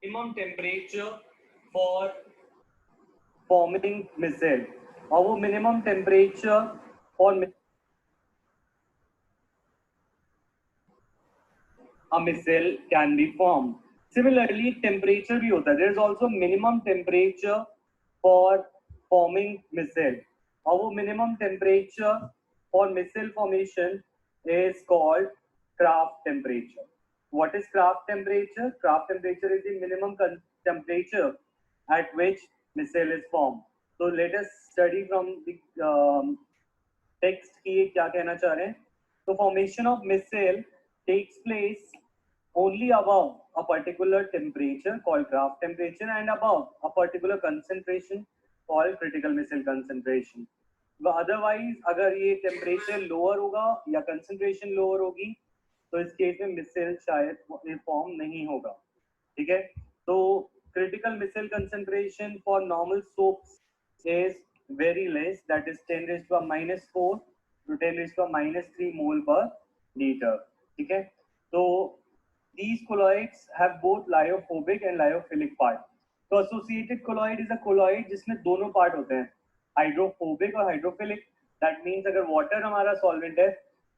minimum temperature for forming missile, और वो minimum temperature for a missile can be formed. Similarly, temperature भी होता है. There is also minimum temperature for forming missile, और वो minimum temperature for missile formation is called Kraft temperature. What is Kraft temperature? Kraft temperature is the minimum temperature at which missile is formed. So let us study from the text कि ये क्या कहना चाह रहे हैं. So formation of missile takes place only above a particular temperature called Kraft temperature and above a particular concentration called critical missile concentration. Otherwise, अगर ये temperature lower होगा या concentration lower होगी, तो इस केस में मिसाइल शायद फॉर्म नहीं होगा. ठीक है. तो critical micelle concentration for normal soaps is very less, that is 10⁻⁻⁴ to 10⁻³ mole per liter. ठीक है. तो these colloids have both lyophobic and lyophilic part. तो associated colloid is a colloid जिसमें दोनों पार्ट होते हैं, हाइड्रोफोबिक और हाइड्रोफिलिक. दैट मीन्स अगर वाटर हमारा सॉल्वेंट है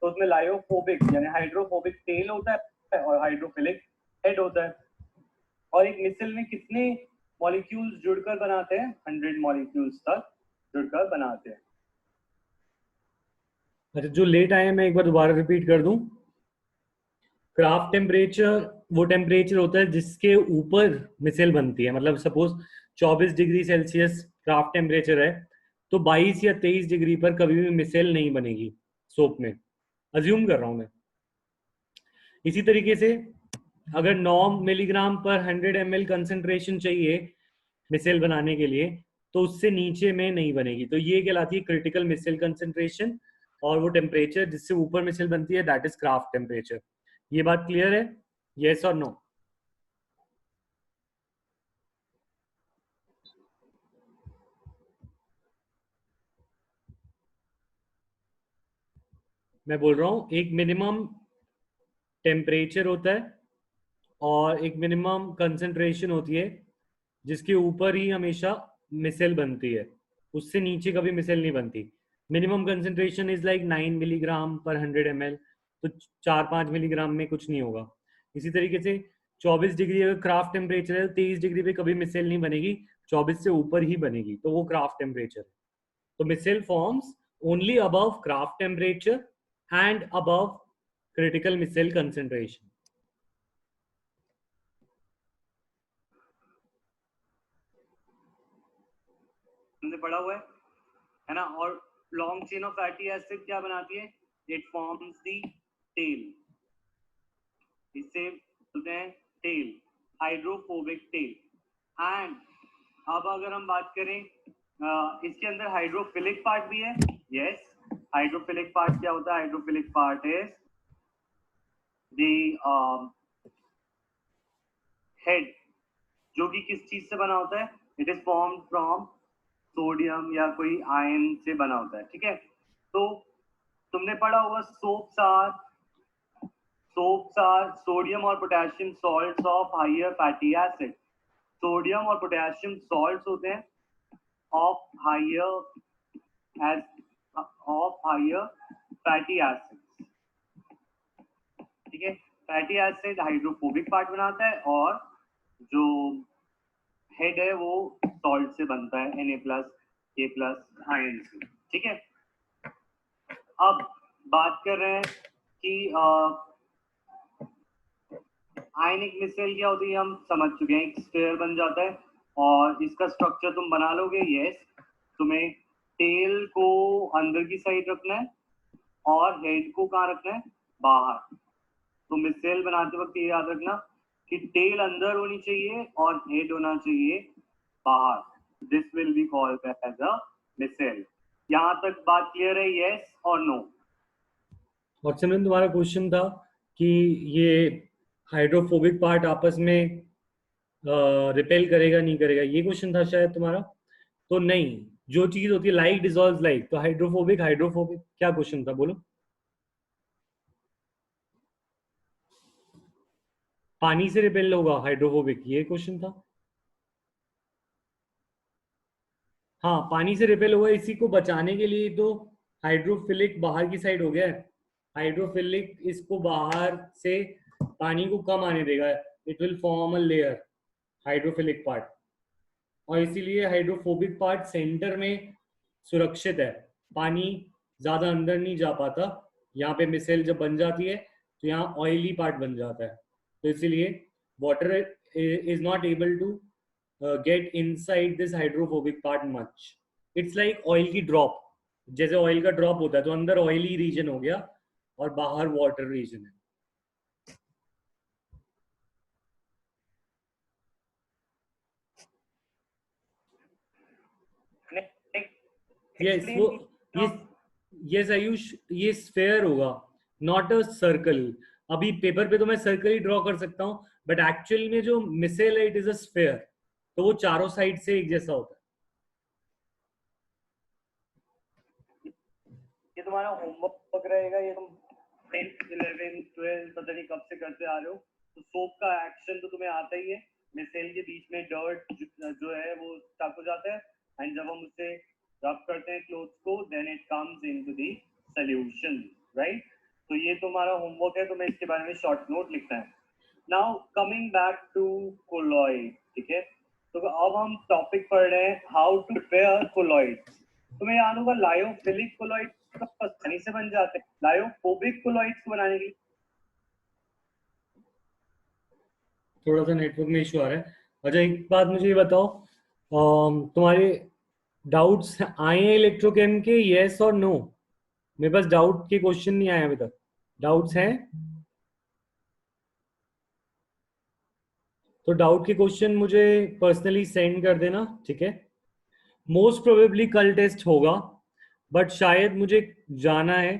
तो उसमें लायोफोबिक यानी हाइड्रोफोबिक टेल होता है और हाइड्रोफिलिक हेड होता है. और एक मिसाइल में कितने मॉलिक्यूल्स जुड़कर बनाते हैं? 100 मॉलिक्यूल्स तक जुड़कर बनाते हैं. अच्छा, जो लेट आए मैं एक बार दोबारा रिपीट कर दूं. क्राफ्ट टेम्परेचर वो टेम्परेचर होता है जिसके ऊपर मिसाइल बनती है. मतलब suppose 24 degree Celsius craft temperature है तो 22 या 23 डिग्री पर कभी भी मिसाइल नहीं बनेगी सोप में. अज्यूम कर रहा हूं मैं. इसी तरीके से अगर 9 मिलीग्राम पर 100 ml कंसंट्रेशन चाहिए मिसाइल बनाने के लिए तो उससे नीचे में नहीं बनेगी. तो ये कहलाती है क्रिटिकल मिसाइल कंसंट्रेशन, और वो टेम्परेचर जिससे ऊपर मिसाइल बनती है दैट इज क्राफ्ट टेम्परेचर. ये बात क्लियर है? यस और नो? मैं बोल रहा हूं एक मिनिमम टेम्परेचर होता है और एक मिनिमम कंसंट्रेशन होती है जिसके ऊपर ही हमेशा मिसाइल बनती है, उससे नीचे कभी मिसाइल नहीं बनती. Minimum concentration is like 9 milligram पर 100 ml, तो 4-5 मिलीग्राम में कुछ नहीं होगा. इसी तरीके से 24 डिग्री अगर क्राफ्ट टेम्परेचर है, 23 डिग्री पे कभी मिसाइल नहीं बनेगी, 24 से ऊपर ही बनेगी, तो वो क्राफ्ट टेम्परेचर है. तो micelle forms only above kraft temperature and above critical micelle concentration. हमने पढ़ा हुआ है ना. और long chain of fatty acid क्या बनाती है? It forms the tail. इसे बोलते हैं टेल, हाइड्रोफोबिक टेल. एंड अब अगर हम बात करें इसके अंदर हाइड्रोफिलिक पार्ट भी है. यस, हाइड्रोफिलिक पार्ट क्या होता है? Hydrophilic part is the head, जो कि किस चीज से बना होता है? It is formed from sodium या कोई आयन से बना होता है. ठीक है. तो तुमने पढ़ा होगा सोप्स आर सोडियम और potassium salts of higher fatty acid. Sodium और पोटेशियम सॉल्ट्स होते हैं ऑफ हायर फैटी एसिड. ठीक है. फैटी एसिड हाइड्रोफोबिक पार्ट बनाता है और जो हेड है वो सॉल्ट से बनता है, Na+, K+ आयन से. ठीक है. अब बात कर रहे हैं कि आयनिक मिसाइल क्या होती है, हम समझ चुके हैं. एक स्फीयर बन जाता है और इसका स्ट्रक्चर तुम बना लोगे. यस, तुम्हें टेल को अंदर की साइड रखना है और हेड को कहाँ रखना है? बाहर. तो मिसाइल बनाते वक्त ये याद रखना कि टेल अंदर होनी चाहिए और हेड होना चाहिए बाहर. This will be called as a micelle. यहाँ तक बात क्लियर है? यस और नो? और सिमरन, तुम्हारा क्वेश्चन था कि ये हाइड्रोफोबिक पार्ट आपस में रिपेल करेगा नहीं करेगा, ये क्वेश्चन था शायद तुम्हारा. तो नहीं, जो चीज होती है लाइक डिसॉल्व्स लाइक, तो हाइड्रोफोबिक क्या क्वेश्चन था? बोलो. पानी से रिपेल होगा हाइड्रोफोबिक, ये क्वेश्चन था। हाँ पानी से रिपेल होगा, इसी को बचाने के लिए तो हाइड्रोफिलिक बाहर की साइड हो गया है। हाइड्रोफिलिक इसको बाहर से पानी को कम आने देगा, it will form a layer, hydrophilic part. और इसीलिए हाइड्रोफोबिक पार्ट सेंटर में सुरक्षित है, पानी ज्यादा अंदर नहीं जा पाता। यहाँ पे मिसेल जब बन जाती है तो यहाँ ऑयली पार्ट बन जाता है, तो इसीलिए water is not able to get inside this hydrophobic part much. It's like oil की ड्रॉप, जैसे ऑयल का ड्रॉप होता है तो अंदर ऑयली रीजन हो गया और बाहर वाटर रीजन है। यस वो ये यस आयुष, ये स्फेयर होगा नॉट अ सर्कल। अभी पेपर पे तो मैं सर्कल ही ड्रॉ कर सकता हूँ, बट एक्चुअल में जो मिसेल है इट इज अ स्फेयर, तो वो चारों साइड से एक जैसा होता है। ये तुम्हारा होमवर्क रहेगा, ये तुम 10th 11th 12th पता नहीं कब से करते आ रहे हो। तो सोप का एक्शन तो तुम्हें आता ही है, मिसेल के बीच में डर्ट जो है वो स्टक हो जाता है, एंड जब हम उसे रब करते हैं क्लोथ्स को, then it comes into the solution, right. तो ये तुम्हारा होमवर्क है, तुम्हें इसके बारे में शॉर्ट नोट लिखना है। Now coming back to colloid, ठीक है। तो अब हम टॉपिक पढ़ रहे हैं हाउ टू प्रिपेयर कोलॉइड। तुम्हें याद होगा लायोफिलिक कोलॉइड आसानी से बन जाते हैं, लायोफोबिक कोलॉइड्स को बनाने के लिए थोड़ा सा नेटवर्क में इशू आ रहा है। अच्छा एक बात मुझे ये बताओ, तुम्हारे डाउट्स आए हैं इलेक्ट्रोकेम के, यस और नो? मेरे पास डाउट के क्वेश्चन नहीं आए अभी तक, डाउट्स हैं तो डाउट के क्वेश्चन मुझे पर्सनली सेंड कर देना, ठीक है। मोस्ट प्रोबेबली कल टेस्ट होगा, बट शायद मुझे जाना है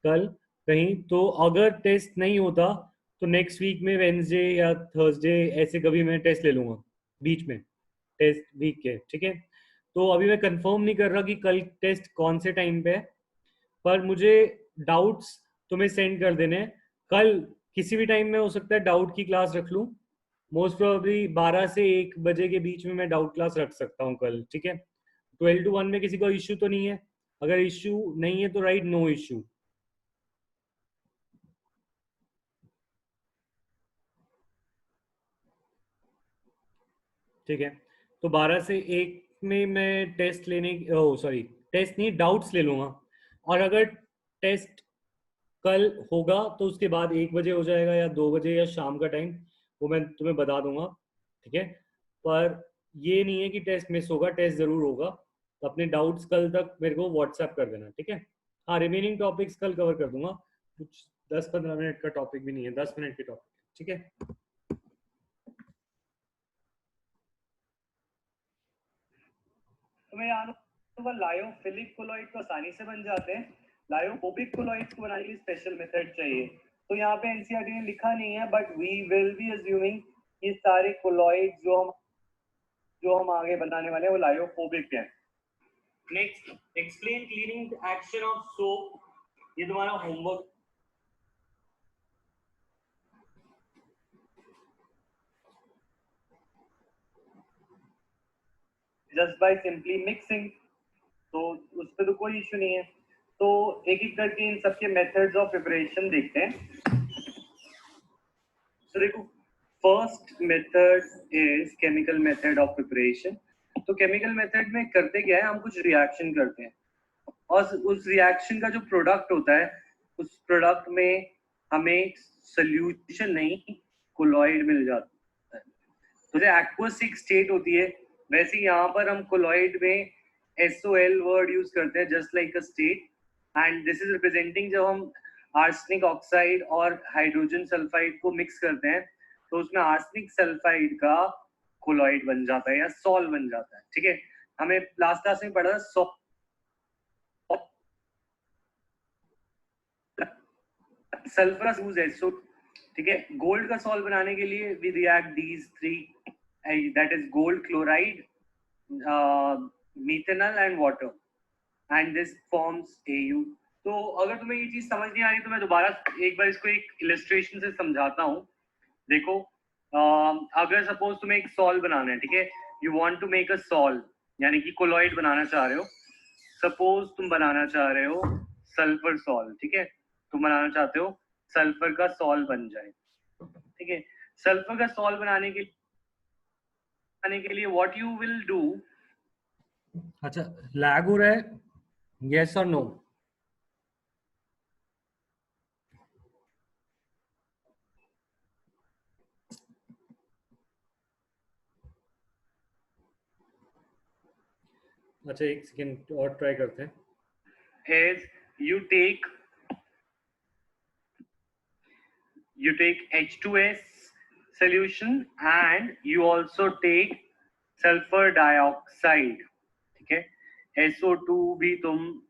कल कहीं, तो अगर टेस्ट नहीं होता तो नेक्स्ट वीक में वेंसडे या थर्सडे ऐसे कभी मैं टेस्ट ले लूंगा बीच में, टेस्ट वीक के, ठीक है। तो अभी मैं कंफर्म नहीं कर रहा कि कल टेस्ट कौन से टाइम पे है, पर मुझे डाउट्स तुम्हें सेंड कर देने हैं। कल किसी भी टाइम में हो सकता है डाउट की क्लास रख लूँ, मोस्ट प्रोबेबली 12 से 1 बजे के बीच में मैं डाउट क्लास रख सकता हूँ कल, ठीक है। 12 to 1 में किसी को इश्यू तो नहीं है? अगर इश्यू नहीं है तो राइट नो इश्यू। ठीक है, तो 12 से 1 में मैं टेस्ट लेने, ओ सॉरी टेस्ट नहीं डाउट्स ले लूंगा, और अगर टेस्ट कल होगा तो उसके बाद 1 बजे हो जाएगा या 2 बजे या शाम का टाइम, वो मैं तुम्हें बता दूंगा, ठीक है। पर ये नहीं है कि टेस्ट मिस होगा, टेस्ट जरूर होगा। तो अपने डाउट्स कल तक मेरे को व्हाट्सएप कर देना, ठीक है। हाँ रिमेनिंग टॉपिक्स कल कवर कर दूंगा, कुछ 10-15 मिनट का टॉपिक भी नहीं है, 10 मिनट के टॉपिक, ठीक है। तुम्हें याद होगा लायोफिलिक कोलॉइड तो आसानी से बन जाते हैं, लायोफोबिक कोलॉइड को बनाने के लिए स्पेशल मेथड चाहिए। तो यहाँ पे एनसीईआरटी ने लिखा नहीं है, but we will be assuming ये सारे कोलॉइड जो हम आगे बनाने वाले हैं वो लायोफोबिक है। Next, explain cleaning action of soap, ये तुम्हारा homework. Just by simply mixing, तो उस पर तो कोई इश्यू नहीं है। तो एक एक करके इन सबके मेथड्स ऑफ प्रिपरेशन देखते हैं। तो देखो, first method is chemical method of preparation. तो केमिकल मेथड में करते क्या है, हम कुछ रिएक्शन करते हैं और उस रिएक्शन का जो प्रोडक्ट होता है उस प्रोडक्ट में हमें सोल्यूशन नहीं कोलॉइड मिल जाता है। तो जो एक्वसिक स्टेट होती है, वैसे यहाँ पर हम कोलॉइड में SOL वर्ड यूज करते हैं, just like a state, and this is representing जब हम आर्सेनिक ऑक्साइड और हाइड्रोजन सल्फाइड को मिक्स करते हैं तो उसमें आर्सेनिक सल्फाइड का कोलॉइड बन जाता है या सॉल बन जाता है, ठीक है। हमें लास्ट क्लास में पढ़ा था सल्फरस यूज है, सो ठीक है। गोल्ड का सॉल्ट बनाने के लिए we react these three, that is gold chloride, methanol and water, and this forms AU। तो अगर तुम्हें ये चीज समझ नहीं आ रही तो मैं दोबारा एक बार इसको एक इलस्ट्रेशन से समझाता हूँ। देखो, अगर सपोज तुम्हें एक सॉल्व बनाना है, ठीक है, you want to make a sol, यानी कि कोलॉइड बनाना चाह रहे हो। सपोज तुम बनाना चाह रहे हो सल्फर सॉल्व, ठीक है, तुम बनाना चाहते हो सल्फर का सॉल्व बन जाए, ठीक है। सल्फर का सॉल्व बनाने के लिए व्हाट यू विल डू। अच्छा, लैग हो रहा है, यस और नो? अच्छा, एक सेकेंड और ट्राई करते हैं। is you take H2S solution and you also take sulfur dioxide, ठीक है। SO2 भी तुम,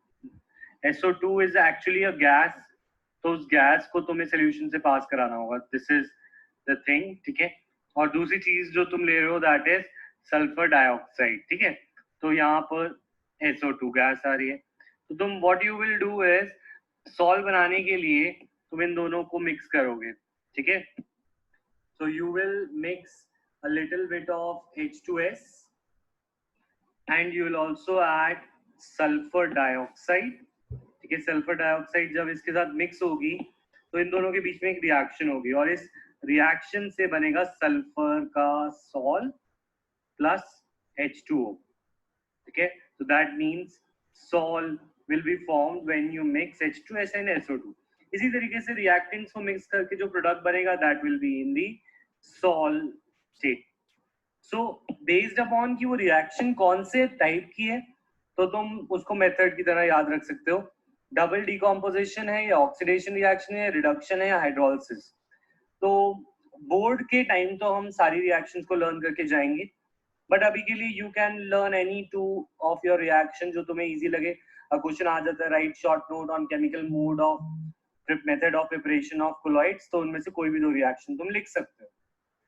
SO2 is actually a gas, तो उस गैस को तुम्हें सोल्यूशन से पास कराना होगा, दिस इज द थिंग, ठीक है। और दूसरी चीज जो तुम ले रहे हो दैट इज सल्फर डाइऑक्साइड, ठीक है। तो यहाँ पर SO2 गैस आ रही है, तो तुम what you will do is solve बनाने के लिए तुम इन दोनों को मिक्स करोगे, ठीक है। So you will mix a little bit of H2S and you will also add sulfur dioxide, ठीक है। सल्फर डाइऑक्साइड जब इसके साथ मिक्स होगी तो इन दोनों के बीच में एक रिएक्शन होगी और इस रिएक्शन से बनेगा सल्फर का सॉल्ट प्लस H2O, ठीक है। so that means salt will be formed when you mix H2S and SO2। इसी तरीके से रिएक्टेंट्स को मिक्स करके जो प्रोडक्ट बनेगा that will be in the salt state। so based upon कि वो रिएक्शन कौन से टाइप की है तो तुम उसको मेथड की तरह याद रख सकते हो, डबल डिकम्पोजिशन है या ऑक्सीडेशन रिएक्शन है, रिडक्शन है या हाइड्रोलिसिस। तो बोर्ड के टाइम तो हम सारी रिएक्शंस को लर्न करके जाएंगे, बट अभी के लिए you can learn any two of your reaction जो तुम्हें इजी लगे। क्वेश्चन आ जाता है right short note on chemical mode of method of preparation of colloids, तो उनमें से कोई भी दो रिएक्शन तुम लिख सकते हो,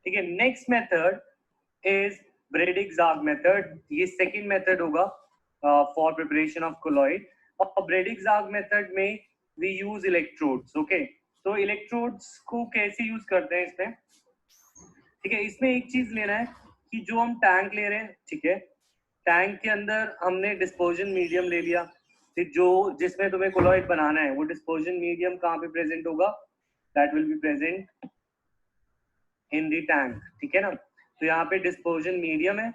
ठीक है। नेक्स्ट मेथड इज ब्रेडिग्ज़ाग मेथड, ये सेकंड मेथड होगा फॉर प्रिपरेशन ऑफ कोलॉइड। और ब्रेडिग्ज़ाग मेथड में वी यूज इलेक्ट्रोड्स, ओके। तो इलेक्ट्रोड्स को कैसे यूज करते हैं इसमें, ठीक है। इसमें एक चीज लेना है कि जो हम टैंक ले रहे हैं, ठीक है, टैंक के अंदर हमने डिस्पोजन मीडियम ले लिया, फिर जो जिसमें तुम्हें कोलॉइड बनाना है वो डिस्पोजन मीडियम कहाँ पे प्रेजेंट होगा, that will be present in the tank, ठीक है ना। तो यहाँ पे डिस्पोजन मीडियम है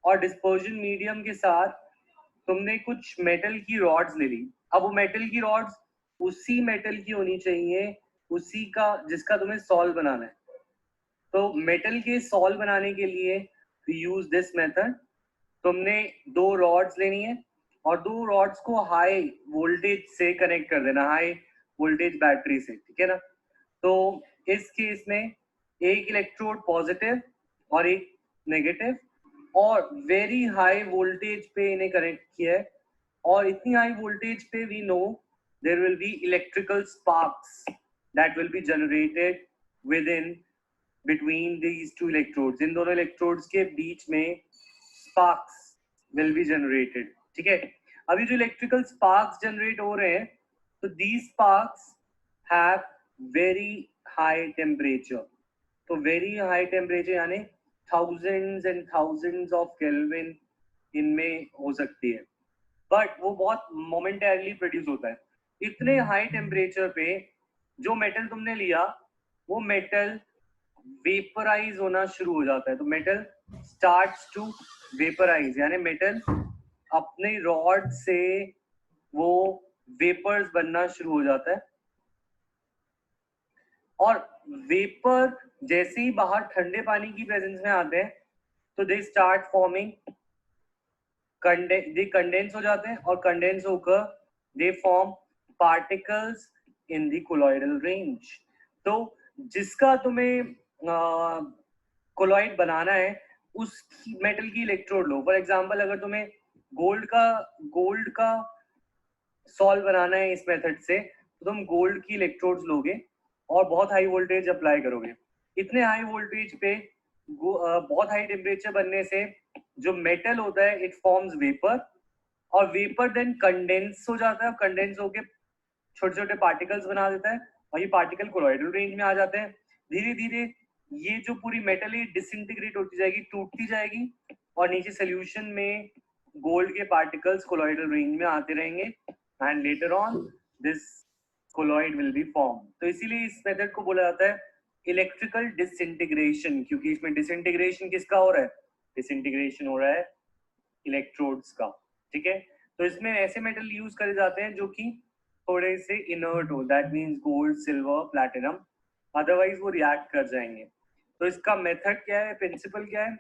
और डिस्पोजन मीडियम के साथ तुमने कुछ मेटल की रॉड्स ले ली। अब वो मेटल की रॉड्स उसी मेटल की होनी चाहिए, उसी का जिसका तुम्हें सॉल्व बनाना है। तो मेटल के सॉल्व बनाने के लिए यूज दिस मेथड। तुमने दो रॉड्स लेनी है और दो रॉड्स को हाई वोल्टेज से कनेक्ट कर देना, हाई वोल्टेज बैटरी से, ठीक है ना। तो इस केस में एक इलेक्ट्रोड पॉजिटिव और एक नेगेटिव, और वेरी हाई वोल्टेज पे इन्हें कनेक्ट किया है, और इतनी हाई वोल्टेज पे we know there will be electrical sparks that will be generated within between these two electrodes. इन दोनों इलेक्ट्रोड्स के बीच में स्पार्क्स विल बी जनरेटेड, ठीक है। अभी जो इलेक्ट्रिकल स्पार्क्स जनरेट हो रहे हैं तो these sparks have very high temperature. तो वेरी हाई टेम्परेचर यानी thousands and thousands of kelvin इनमें हो सकती है, बट वो बहुत मोमेंटरली प्रोड्यूस होता है। इतने हाई टेम्परेचर पे जो मेटल तुमने लिया वो मेटल वेपराइज होना शुरू हो जाता है। तो मेटल स्टार्ट्स टू वेपराइज, यानी मेटल अपने रॉड से वो वेपर्स बनना शुरू हो जाता है, और वेपर जैसे ही बाहर ठंडे पानी की प्रेजेंस में आते हैं तो they start forming, they condense हो जाते हैं, और कंडेंस होकर they form particles in the colloidal range. तो जिसका तुम्हें कोलॉइड बनाना है उस मेटल की इलेक्ट्रोड लो। फॉर एग्जांपल अगर तुम्हें गोल्ड का सॉल्व बनाना है इस मेथड से तो तुम गोल्ड की इलेक्ट्रोड्स लोगे और बहुत हाई वोल्टेज अप्लाई करोगे। इतने हाई वोल्टेज पे बहुत हाई टेम्परेचर बनने से जो मेटल होता है इट फॉर्म्स वेपर, और वेपर देन कंडेंस हो जाता है, कंडेंस होके छोटे छोटे पार्टिकल्स बना देता है, और ये पार्टिकल कोलॉइडल रेंज में आ जाते हैं। धीरे धीरे ये जो पूरी मेटल है डिसइंटीग्रेट होती जाएगी, टूटती जाएगी, और नीचे सोल्यूशन में गोल्ड के पार्टिकल्स कोलॉइडल रेंज में आते रहेंगे, and later on this colloid will be form. तो इसीलिए इस मेथड को बोला जाता है इलेक्ट्रिकल डिसइंटीग्रेशन, क्योंकि इसमें डिसइंटीग्रेशन किसका हो रहा है? डिसइंटीग्रेशन हो रहा है इलेक्ट्रोड्स का। ठीक है, तो इसमें ऐसे मेटल यूज करे जाते हैं जो कि थोड़े से इनर्ट हो, that means gold, silver, platinum, otherwise वो रिएक्ट कर जाएंगे। तो इसका मेथड क्या है, प्रिंसिपल क्या है?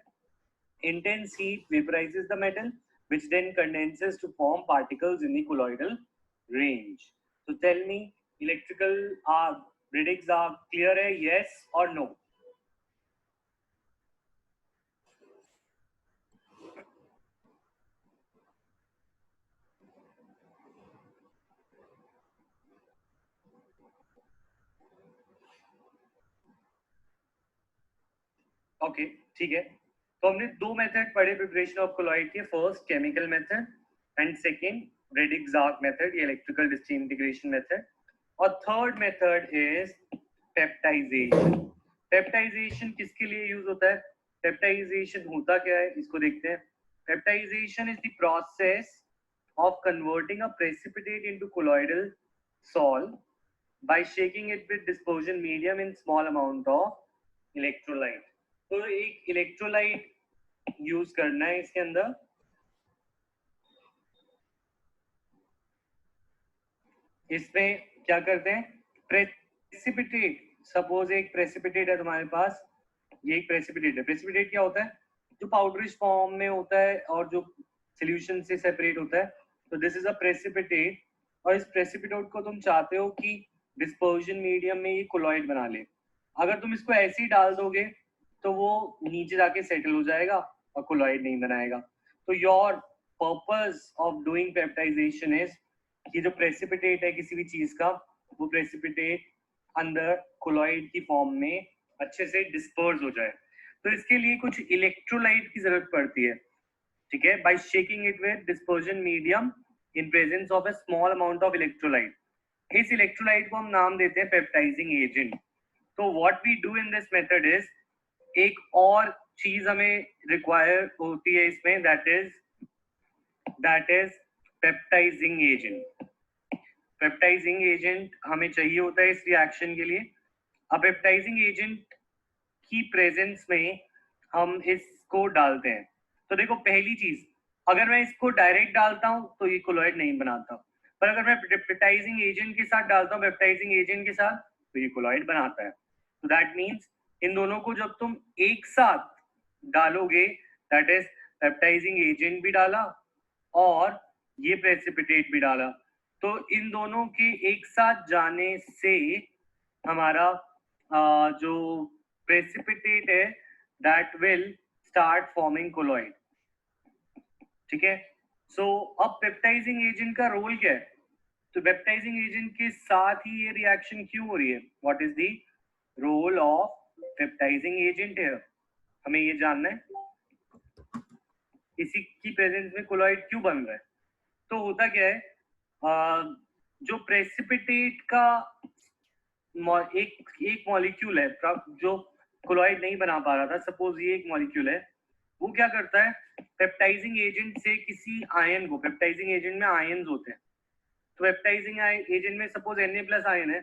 Intense heat vaporizes the metal, which then condenses to form particles in the colloidal range. So tell me, electrical Britigs are clear है, yes or no? ओके, ठीक है। तो हमने दो मेथड पढ़े प्रिपरेशन ऑफ कोलॉइड के, first chemical method and second Bredig's arc method, ये electrical disintegration method, और third method is peptization. Peptization किसके लिए यूज होता है? पेप्टाइजेशन होता क्या है इसको देखते हैं। Peptization is the process of converting a precipitate into colloidal sol by shaking it with dispersion medium in small amount of electrolyte. तो एक इलेक्ट्रोलाइट यूज करना है इसके अंदर, इसमें क्या करते हैं? प्रेसिपिटेट, सपोज एक प्रेसिपिटेट है तुम्हारे पास, ये एक प्रेसिपिटेट है। प्रेसिपिटेट क्या होता है? जो पाउडरिश फॉर्म में होता है और जो सॉल्यूशन से सेपरेट होता है। तो दिस इज अ प्रेसिपिटेट, और इस प्रेसिपिटेट को तुम चाहते हो कि डिस्पर्जन मीडियम में ये कोलॉइड बना ले। अगर तुम इसको ऐसे ही डाल दोगे तो वो नीचे जाके सेटल हो जाएगा और कोलॉइड नहीं बनाएगा। तो your purpose of doing peptization is कि जो प्रेसिपिटेट है किसी भी चीज का, वो प्रेसिपिटेट अंदर कोलॉइड की फॉर्म में अच्छे से डिस्पर्स हो जाए। तो इसके लिए कुछ इलेक्ट्रोलाइट की जरूरत पड़ती है। ठीक है, by shaking it with dispersion medium in presence of a small amount of electrolyte. इस इलेक्ट्रोलाइट को हम नाम देते हैं पेप्टाइजिंग एजेंट। तो what we do in this method is, एक और चीज हमें रिक्वायर होती है इसमें, that is peptizing agent. Peptizing agent हमें चाहिए होता है इस रिएक्शन के लिए। अब पेप्टाइजिंग एजेंट की प्रेजेंस में हम इसको डालते हैं। तो देखो, पहली चीज, अगर मैं इसको डायरेक्ट डालता हूं तो ये कोलॉइड नहीं बनाता, पर अगर मैं पेप्टाइजिंग एजेंट के साथ डालता हूं, पेप्टाइजिंग एजेंट के साथ, तो ये कोलॉइड बनाता है। तो दैट मीन्स इन दोनों को जब तुम एक साथ डालोगे, दैट इज पेप्टाइजिंग एजेंट भी डाला और ये प्रेसिपिटेट भी डाला, तो इन दोनों के एक साथ जाने से हमारा जो प्रेसिपिटेट है that will start forming colloid. ठीक है, सो अब पेप्टाइजिंग एजेंट का रोल क्या है? तो पेप्टाइजिंग एजेंट के साथ ही ये रिएक्शन क्यों हो रही है? What is the role of peptizing agent है, हमें ये जानना है। इसी की प्रेजेंस में कोलॉइड क्यों बन रहा है? तो होता क्या है, जो प्रेसिपिटेट का एक मॉलिक्यूल है जो कोलॉइड नहीं बना पा रहा था, सपोज ये एक मॉलिक्यूल है, वो क्या करता है, पेप्टाइजिंग एजेंट से किसी आयन को, पेप्टाइजिंग एजेंट में आयन्स होते हैं, तो पेप्टाइजिंग एजेंट में सपोज Na+ आयन है,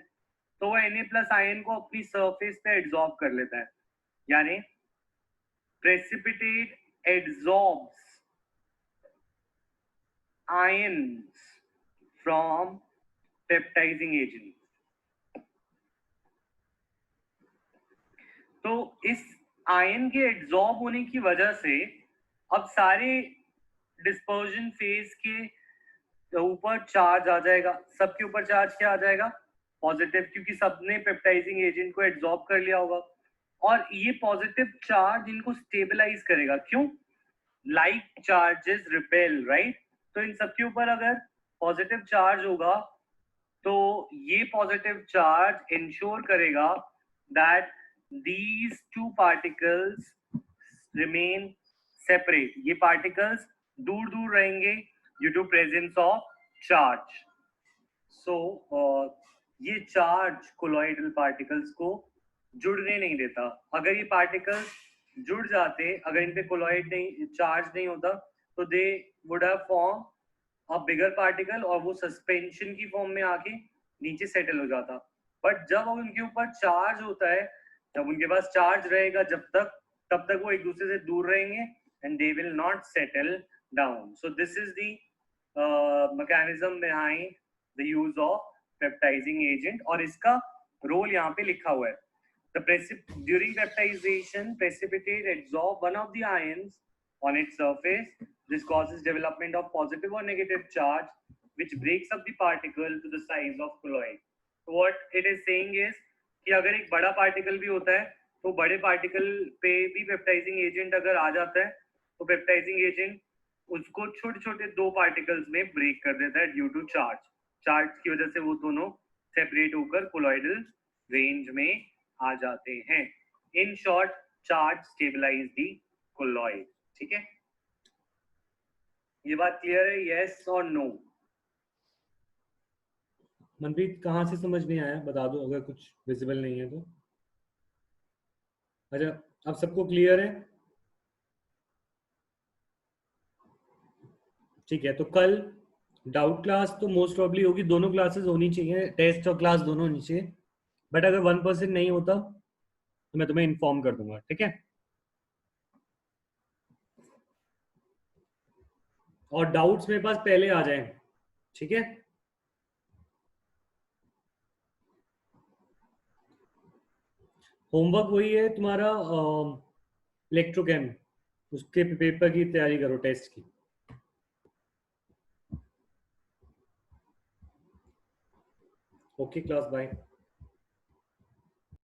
तो वो Na+ आयन को अपनी सरफेस पे एब्जॉर्ब कर लेता है, यानी precipitate absorbs ions from peptising agent. तो इस आयन के एब्जॉर्ब होने की वजह से अब सारे डिस्पर्जन फेज के ऊपर चार्ज आ जाएगा। सबके ऊपर चार्ज क्या आ जाएगा? पॉजिटिव, क्योंकि सबने पेप्टाइजिंग एजेंट को एब्जॉर्ब कर लिया होगा, और ये पॉजिटिव चार्ज इनको स्टेबलाइज करेगा। क्यों? Like charges repel, right? तो इन सबके ऊपर अगर पॉजिटिव चार्ज होगा तो ये पॉजिटिव चार्ज इंश्योर करेगा that these two particles remain separate. ये particles दूर दूर रहेंगे due to presence of charge. So ये charge colloidal particles को जुड़ने नहीं देता। अगर ये पार्टिकल्स जुड़ जाते, अगर इन पे कोलॉइड नहीं, चार्ज नहीं होता, तो they would have form a bigger particle और वो सस्पेंशन की फॉर्म में आके नीचे सेटल हो जाता। बट जब उनके ऊपर चार्ज होता है, जब उनके पास चार्ज रहेगा जब तक, तब तक वो एक दूसरे से दूर रहेंगे and they will not settle down. So this is the mechanism behind the use of peptizing agent और इसका रोल यहाँ पे लिखा हुआ है. During peptidization, precipitate adsorb one of the ions on its surface. This causes development of positive or negative charge, which breaks up the particle to the size of colloid. So what it is saying is कि अगर एक बड़ा particle भी होता है, तो बड़े particle पे भी पेप्टाइजिंग एजेंट अगर आ जाता है, तो पेप्टाइजिंग एजेंट उसको छोटे छोटे दो पार्टिकल्स में ब्रेक कर देता है ड्यू टू चार्ज। चार्ज की वजह से वो दोनों सेपरेट होकर कोलॉइडल रेंज में आ जाते हैं। In short, charge stabilize the colloid. ठीक है, ये बात क्लियर है? यस और नो? मनप्रीत कहाँ से समझ नहीं आया, बता दो अगर कुछ विजिबल नहीं है तो। अच्छा, अब सबको क्लियर है? ठीक है, तो कल डाउट क्लास तो मोस्ट प्रॉब्ली होगी, दोनों क्लासेस होनी चाहिए, टेस्ट और क्लास दोनों होनी चाहिए। बट अगर 1% नहीं होता तो मैं तुम्हें इन्फॉर्म कर दूंगा। ठीक है, और डाउट्स मेरे पास पहले आ जाए। ठीक है, होमवर्क वही है तुम्हारा, इलेक्ट्रोकेम, उसके पेपर की तैयारी करो, टेस्ट की। Okay class, bye.